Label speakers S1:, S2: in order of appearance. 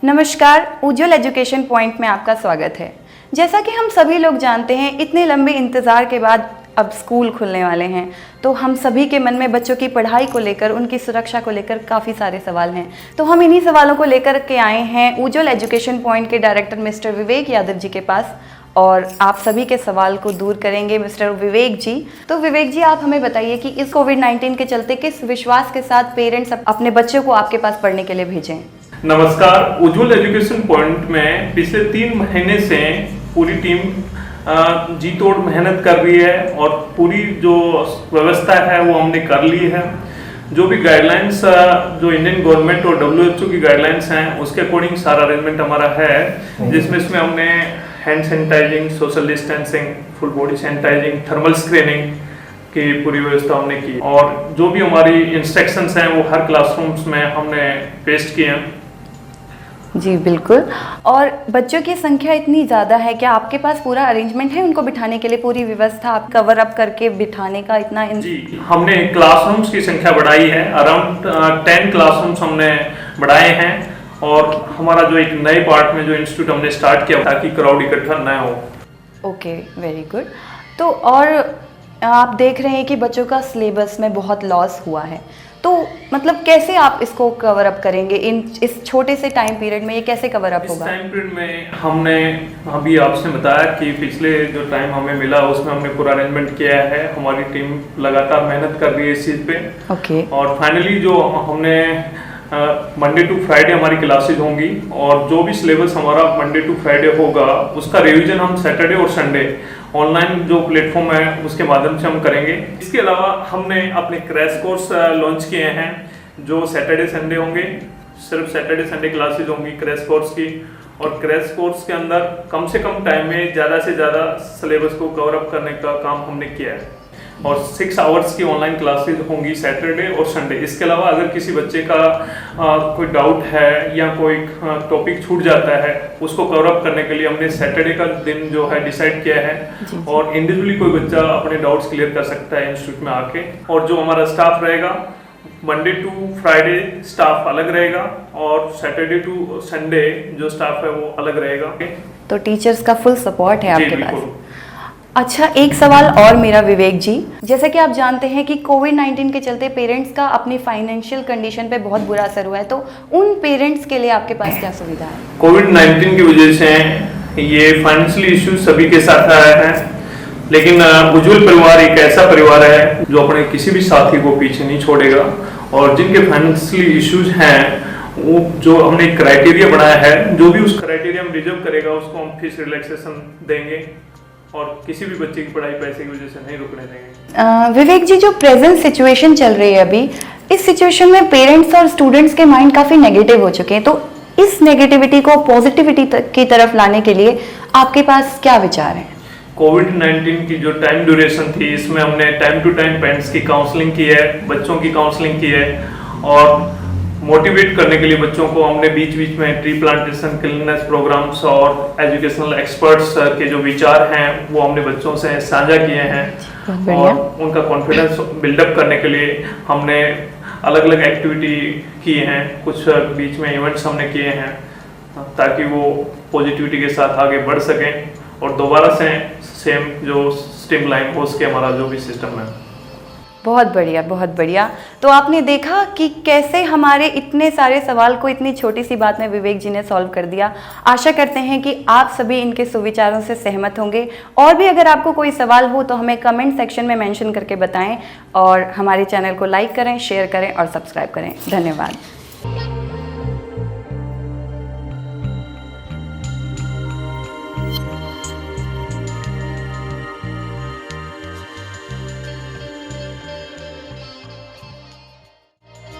S1: नमस्कार, उज्ज्वल education point में आपका स्वागत है। जैसा कि हम सभी लोग जानते हैं, इतने लंबे इंतज़ार के बाद अब स्कूल खुलने वाले हैं, तो हम सभी के मन में बच्चों की पढ़ाई को लेकर, उनकी सुरक्षा को लेकर काफ़ी सारे सवाल हैं। तो हम इन्हीं सवालों को लेकर के आए हैं उज्ज्वल एजुकेशन पॉइंट के डायरेक्टर मिस्टर विवेक यादव जी के पास, और आप सभी के सवाल को दूर करेंगे मिस्टर विवेक जी। तो विवेक जी, आप हमें बताइए कि इस कोविड-19 के चलते किस विश्वास के साथ पेरेंट्स अपने बच्चों को आपके पास पढ़ने के लिए भेजें।
S2: नमस्कार, उज्ज्वल एजुकेशन पॉइंट में पिछले 3 महीने से पूरी टीम जी तोड़ मेहनत कर रही है और पूरी जो व्यवस्था है वो हमने कर ली है। जो भी गाइडलाइंस जो इंडियन गवर्नमेंट और WHO की गाइडलाइंस हैं उसके अकॉर्डिंग सारा अरेंजमेंट हमारा है, जिसमें हमने hand sanitising, social distancing, full body sanitising, thermal screening की पूरी व्यवस्था हमने की और जो भी हमारी इंस्ट्रक्शंस हैं वो हर क्लासरूम्स में हमने पेस्ट किए हैं।
S1: जी बिल्कुल। और बच्चों की संख्या इतनी ज़्यादा है, क्या आपके पास पूरा अरेंजमेंट है उनको बिठाने के लिए, पूरी व्यवस्था आप कवर अप करके बिठाने का इतना
S2: जी, हमने क्लासरूम्स की संख्या बढ़ाई है, अराउंड 10 क्लासरूम्स हमने बढ़ाए हैं और हमारा जो एक नए पार्ट में जो इंस्टीट्यूट हमने स्टार्ट किया ताकि क्राउड इकट्ठा न हो।
S1: Okay, very good. तो और आप देख रहे हैं कि बच्चों का सिलेबस में बहुत लॉस हुआ है, तो मतलब कैसे आप इसको कवर अप करेंगे इस छोटे से टाइम पीरियड में, ये कैसे कवर अप होगा?
S2: इस टाइम पीरियड में हमने अभी आपसे बताया कि पिछले जो टाइम हमें मिला उसमें हमने पूरा अरेंजमेंट किया है। हमारी टीम लगातार मेहनत कर रही है इस चीज़ पे।
S1: ओके।
S2: और फाइनली जो हमने मंडे टू फ्राइडे हमारी क्लासेज होंगी और जो भी सिलेबस हमारा मंडे टू फ्राइडे होगा उसका रिवीजन हम सैटरडे और संडे ऑनलाइन जो प्लेटफॉर्म है उसके माध्यम से हम करेंगे। इसके अलावा हमने अपने क्रैश कोर्स लॉन्च किए हैं जो सैटरडे संडे होंगे। सिर्फ सैटरडे संडे क्लासेज होंगी क्रैश कोर्स की, और क्रैश कोर्स के अंदर कम से कम टाइम में ज़्यादा से ज़्यादा सिलेबस को कवर अप करने का काम हमने किया है और 6 आवर्स की ऑनलाइन क्लासेज होंगी सैटरडे और संडे। इसके अलावा अगर किसी बच्चे का कोई डाउट है या कोई टॉपिक छूट जाता है उसको कवर अप करने के लिए हमने सैटरडे का दिन जो है डिसाइड किया है और इंडिविजुअली कोई बच्चा अपने डाउट्स क्लियर कर सकता है इंस्टीट्यूट में आके। और जो हमारा स्टाफ रहेगा मंडे टू फ्राइडे स्टाफ अलग रहेगा और सैटरडे टू संडे जो स्टाफ है वो अलग रहेगा।
S1: तो टीचर्स का फुल सपोर्ट है आपके पास। अच्छा, एक सवाल और मेरा विवेक जी, जैसे कि आप जानते हैं कि कोविड-19 के चलते पेरेंट्स का अपनी फाइनेंशियल कंडीशन पे बहुत बुरा असर हुआ है, तो उन पेरेंट्स के लिए आपके पास क्या सुविधा है?
S2: कोविड-19 की वजह से ये फाइनेंशियल इश्यू सभी के साथ आया है, लेकिन उज्ज्वल परिवार एक ऐसा परिवार है जो अपने किसी भी साथी को पीछे नहीं छोड़ेगा और जिनके फाइनेंशियल इश्यूज हैं वो जो हमने क्राइटेरिया बनाया है, जो भी उस क्राइटेरिया में रिजर्व करेगा उसको हम फीस रिलैक्सेशन देंगे और किसी भी बच्चे की पढ़ाई पैसे की वजह से नहीं रुकने देंगे।
S1: विवेक जी, जो प्रेजेंट सिचुएशन चल रही है अभी, इस सिचुएशन में पेरेंट्स और स्टूडेंट्स के माइंड काफ़ी नेगेटिव हो चुके हैं, तो इस नेगेटिविटी को पॉजिटिविटी की तरफ लाने के लिए आपके पास क्या विचार हैं?
S2: कोविड-19 की जो टाइम ड्यूरेशन थी इसमें हमने टाइम टू टाइम पेरेंट्स की काउंसलिंग की है, बच्चों की काउंसलिंग की है और मोटिवेट करने के लिए बच्चों को हमने बीच बीच में ट्री प्लांटेशन, क्लीननेस प्रोग्राम्स और एजुकेशनल एक्सपर्ट्स के जो विचार हैं वो हमने बच्चों से साझा किए हैं और उनका कॉन्फिडेंस बिल्डअप करने के लिए हमने अलग अलग एक्टिविटी किए हैं, कुछ बीच में इवेंट्स हमने किए हैं ताकि वो पॉजिटिविटी के साथ आगे बढ़ सकें और दोबारा से सेम जो स्ट्रीमलाइन हो सके हमारा जो भी सिस्टम है।
S1: बहुत बढ़िया, बहुत बढ़िया। तो आपने देखा कि कैसे हमारे इतने सारे सवाल को इतनी छोटी सी बात में विवेक जी ने सॉल्व कर दिया। आशा करते हैं कि आप सभी इनके सुविचारों से सहमत होंगे, और भी अगर आपको कोई सवाल हो तो हमें कमेंट सेक्शन में मेंशन करके बताएं और हमारे चैनल को लाइक करें, शेयर करें और सब्सक्राइब करें। धन्यवाद।